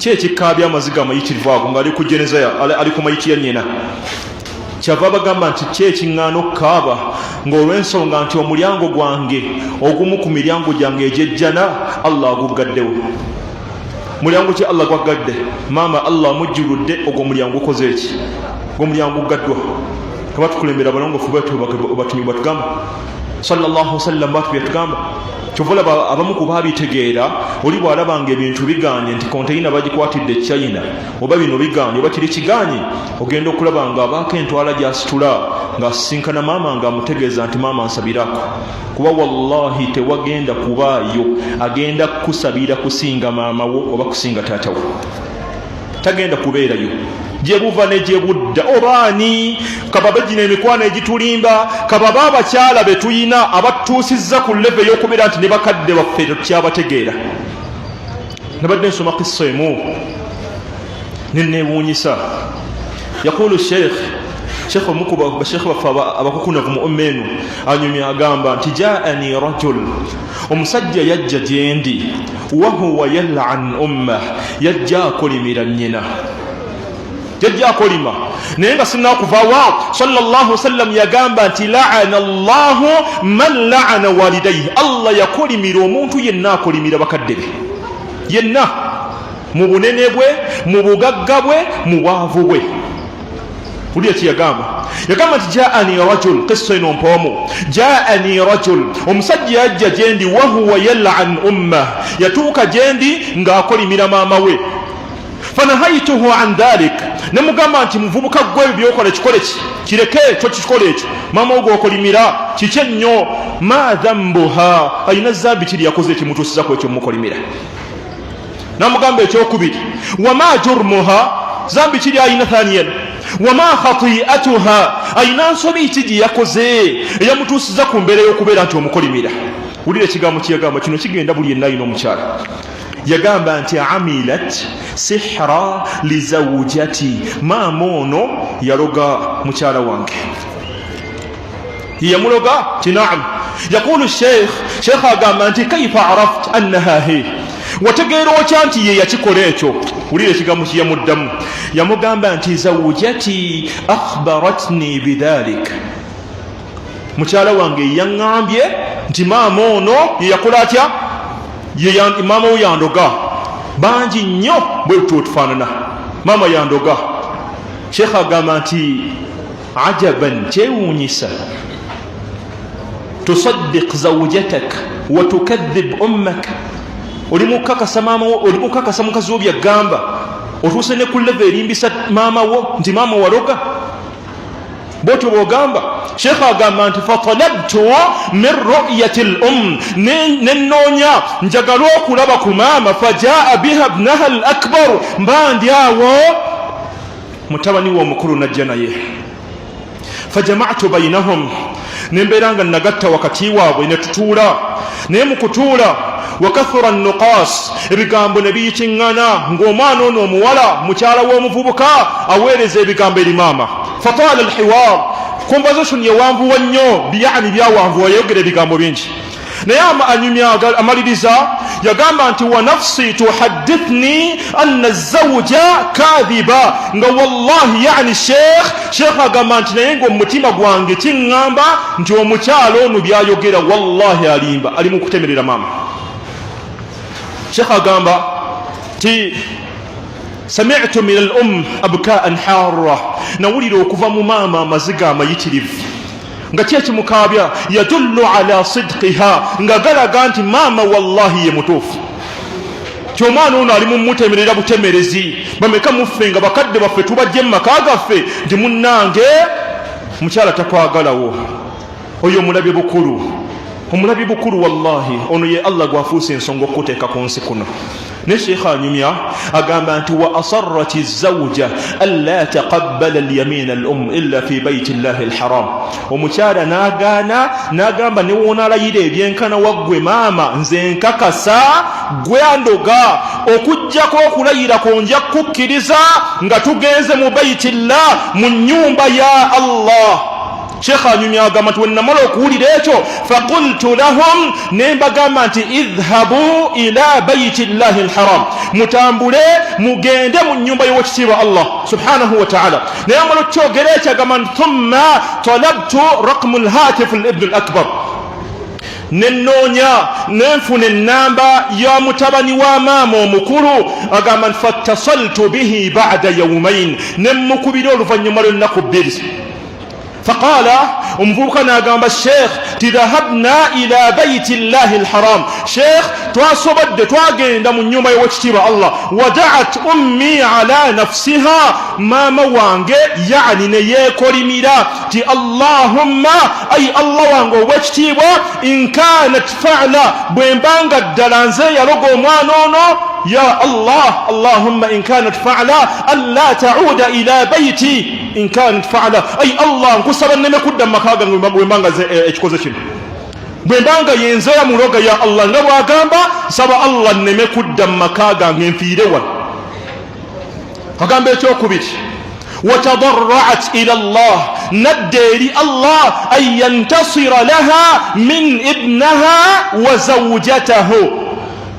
kyekikabya amaziga amayitirivu ago ng'ali ku jeneza ali ku mayiti ya nnyina kyava bagamba nti kyekiŋŋaana okukaaba ng'olw'ensonga nti omulyango gwange ogumu ku miryango gyange egyejjana Allah aguggaddewo. Mulyango ki Allah gwaggadde? Maama Allah mujjuludde ogwo mulyango ukoze eki? Ogwo mulyango guggaddwa. Kaba tukulembera abalongofu bwetu batumi batugamba sallallahu wasallam batu byatugamba kyovola abamu ku baabitegeera oli bw'alabanga ebintu biganye nti konteyina bagikwatidde China oba bino biganye oba kiri kiganye ogenda okulaba nga abaako entwala gy'asitula ng'asisinkana maama ng'amutegeeza nti maama nsabirako kuba wallahi tewagenda kubaayo agenda kusabira kusinga maama wo oba kusinga taata wo tagenda kubeerayo gye buva ne gye budda obaani kababa gino emikwano egitulimba kababa abakyala be tuyina abatuusizza ku leve y'okubeera nti ne bakadde baffe tukyabategeera. Nabadde nsoma kissa emu nenneewuunyisa yaqulu sheikh omukuba bashekhe baffe abakukunavu mu umma eno anyumya agamba nti jaani rajul omusajja yajja gyendi wahuwa yal'an ummah yajja akolimira nnyina yajja akolima naye nga sinakuvaawo sallallahu wasallam yagamba nti la'ana Allahu man la'ana walidayhi Allah yakolimira omuntu yenna akolimira bakadde be yenna mu bunene bwe mu bugagga bwe mu bwavu bwe. Uliya kiyagamba yagamba nti jaani rajul qissa ino mpoomu jaani rajul omusajja yajja gyendi wahuwa yal'an ummah yatuuka gyendi ng'akolimira maama we fanahaytuhu an dhalik nemugamba nti muvubuka gwe byokola kikole ki kireke kyo kikole ekyo maama wo gwokolimira kiki ennyo ma dhambuha ayina zambi kiri yakoze ekimutuusizako ekyo mukolimira namugamba ekyokubiri wama jurmuha zambi kiri ayina thaniyan wama khati'atuha ayina nsobi ki yakoze eyamutuusiza ku mbeera y'okubeera nti omukolimira. Wulira ekigambo kiyagamba kino kigenda buli yenna ayina omukyala yagamba nti amilat sihra li zawjati maama ono yaloga mukyala wange yamuloga tinaam. Yaqulu sheikh agamba nti kaifa araft annaha hi wategeera otya nti ye yakikola ekyo. Wulira ekigambo kiyamuddamu yamugamba nti zawjati akhbaratni bidhalik mukyala wange yaŋŋambye nti maama ono yeyakola atya maama we yandoga bangi nnyo bwe tutufaanana maama yandoga. Sheikh agamba nti ajaban kyewuunyisa tusaddiq zawjatak wa tukadhib ummak olimukakasa maama wo olimukakasa mukazi wo byagamba otuuse ne ku leve erimbisa maama wo nti maama waloga bwotyo bwogamba. Sheikh agamba nti fatalabtu min ru'yati al-umm nennoonya njagala okulaba ku maama fajaa biha ibnaha al-akbar mbandi awo mutabani wo omukulu najja naye fajama'tu bainahum nembeera nga nagatta wakati waabwe ne tutuula naye mu kutuula wakathura an-nuqas ebigambo ne biyikiŋŋana ng'omwana ono omuwala mukyala w'omuvubuka aweereza ebigambo eri maama fatala al-hiwar conversation yewanvuwa nnyo biyani byawanvuwa yayogera ebigambo bingi naye anyumya amaliriza yagamba nti wa nafsi tuhaddithni anna zawja kadhiba nga wallahi yani sheikh agamba nti naye ng'omutima gwange kiŋŋamba nti omukyalo ono byayogera wallahi alimba ali mu kutemerera maama. Sheikh agamba ti sami'tu min al-umm abka'an harra nawulira okuva mu maama amaziga amayitirivu nga kyekimukabya yadullu ala sidqiha nga galaga nti maama wallahi ye mutuufu kyomwana ono ali mumutemerera butemerezi bameka muffe nga bakadde baffe tubajje mu maka gaffe nti munnange mukyala takwagalawo oyo omulabi bukulu wallahi ono ye Allah gwafuuse ensonga okuteeka ku nsi kuno. Ne sheikh anyumya agamba nti wa asarrati zawja alla taqabbala al-yamin al-umm illa fi bayti llahi al-haram omukyala n'agamba ne wonaalayira ebyenkana waggwe maama nze nkakasa gwe andoga okujjako okulayira konja kukkiriza nga tugenze mu bayti llah mu nnyumba ya Allah Sheikh anyumya agamba nti wennamala okuwulira ekyo faqultu lahum nembagamba nti idhhabu ila bayti llahi alharam mutambule mugende mu nyumba y'owekitiibwa Allah subhanahu wa ta'ala naye amala okyogera ekyo agamba nti thumma talabtu raqmu alhatif libni alakbar nenoonya nenfuna ennamba ya mutabani wa maama omukulu agamba nti fattasaltu bihi ba'da yawmayn nemmukubira oluvannyuma lw'ennaku bbiri فقال امبوكنا قام الشيخ تذهبنا الى بيت الله الحرام شيخ تواصبد تواجد من يوم يوجتب الله ودعت امي على نفسها ما موانج يعني نيكوري ميرا تي اللهم اي الله وانغو وجتب ان كانت فعلا بوينبانغ الدلانزي يلقو مانونو يا الله اللهم إن كانت فعلا ألا تعود إلى بيتي إن كانت فعلا أي الله نكسب أن نمكد مكاغا ويمانغا اشكوزشن بوينبانغا ينزل مروغا يا الله نبوا أغامبا سبا الله نمكد مكاغا نفيدوا أغامبا يتوكبت وتضرعت إلى الله ندري الله أن ينتصر لها من ابنها وزوجته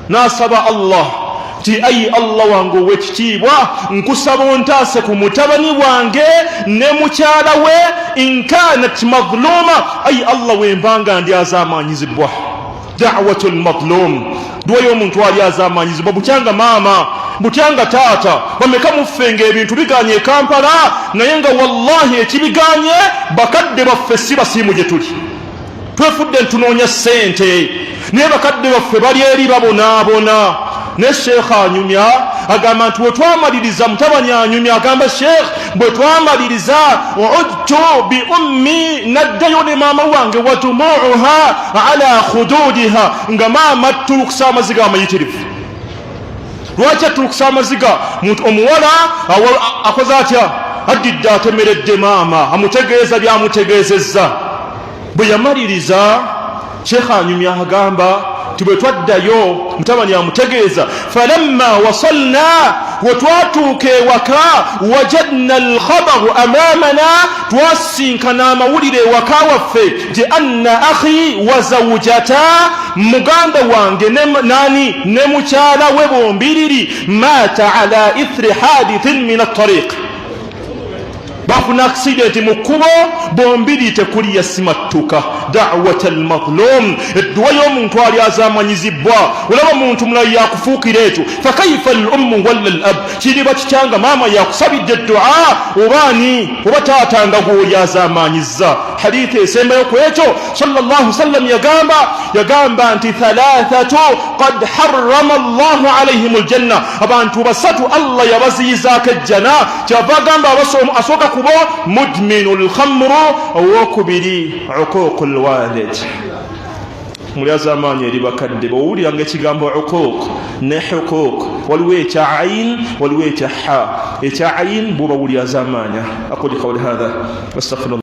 ناصب الله ti ayi Allah wange wekitiibwa nkusaba ontaase ku mutabani wange ne mukyala we inkanat mazluma ayi Allah wembanga ndi azamanyizibwa da'watul mazlum dwayo omuntu ali azamanyizibwa bukyanga maama bukyanga taata bameka mufenga ebintu biganye Kampala naye nga wallahi ekibiganye bakadde baffe si basiimu gye tuli twefudde ntunoonya ssente naye bakadde baffe bali eri babonaabona ne Sheikh anyumya agamba nti wetwamaliriza mutabani anyumya agamba Sheikh bwe twamaliriza udtu bi ummi naddayo ne maama wange watumuuha ala khududiha nga maama tulukisa amaziga amayitirivu lwaki tulukisa amaziga omuwala akoze atya addidde atemeredde maama amutegeeza byamutegeezezza bwe yamaliriza Sheikh anyumya agamba tibwe twaddayo mutabani amutegeeza falamma wasalna watwatuuka ewaka wajadna alkhabaru amamana twasinkana amawulire ewaka waffe ti anna akhi wa zawjata muganda wange ne mukyala we bombiriri mata ala ithri hadithin min at-tariq bafuna accident mu kkubo bombiri tekuli yasimattuka da'wat al-mazlum edduwa y'omuntu ali azamanyizibwa olaba omuntu mulala yakufuukira ekyo fakaifa al-ummu walla al-ab kiriba kikyanga maama yakusabidde eddu'a obaani oba taata nga gw'oli azamanyizza hadithi esembayo ku ekyo sallallahu sallam yagamba nti thalathatu qad harrama Allahu alayhim al-janna abantu basatu Allah yabaziyizaako ejjana kyava agamba asooka kubo mudminul khamru owokubiri uququl walid mulyaza amaanyi eri bakadde bw'owuliranga ekigambo uquq ne huquq waliwo ekya ayin waliwo ekya ha ekya ayin bw'oba wulyaza amaanya aqulu qawli hadha astaghfirullah